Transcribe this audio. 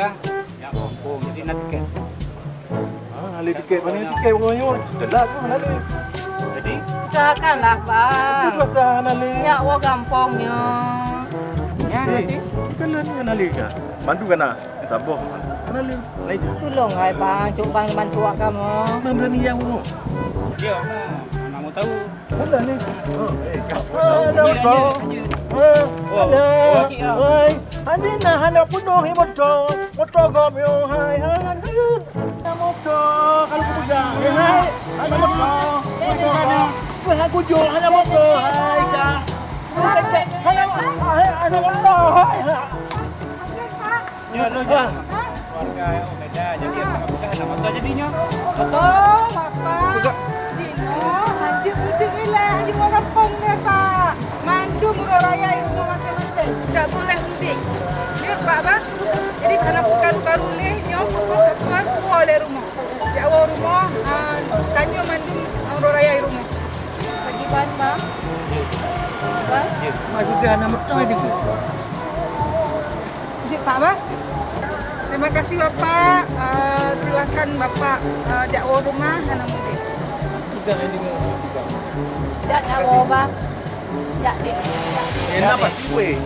dah. Ya kampung jadi nak tiket. Nali tiket mana tiket pokoknya. Jelas mana nali. Jadi Usahakanlah, Pak. Itu dah nali. Ya, wo gampangnya. ya nanti. Kalau ni nali ka. Bantu kana. Tambah. Nali. Naik. Tolong hai, Pak. Coba bantu kamu. Mana ni yang mu? Dia nak mau tahu. Mana ni? Ada motor. Hai. Andina hendak penuh motor. Motor kami hai. Ada motor. Kalau aku punya. Hai. Ada motor. Motor. Aku jual hanya motor. Hai kah. Hanya motor. Hai. Ya lo jangan. Keluarga beda jadi apa bukan nak motor jadinya. Oh, Bapak. Dino, lanjut mudik ni lah. Lanjut orang kampung ni, Pak. Mandu murah raya rumah masing-masing. Tak boleh mudik. Ya, Pak, Pak. Jadi, karena baru-baru ni, nyok, keluar oleh rumah. Di awal rumah, tanya mandu murah raya rumah. Lagi ban, Pak. Pak. Maju ke anak motor ni. Jadi, Pak, Pak. Terima kasih, Bapak. Silakan Bapak dakwa rumah anak mudik. Kita ini Tak dakwa, Bang. Tak, Dik. enak pasti weh.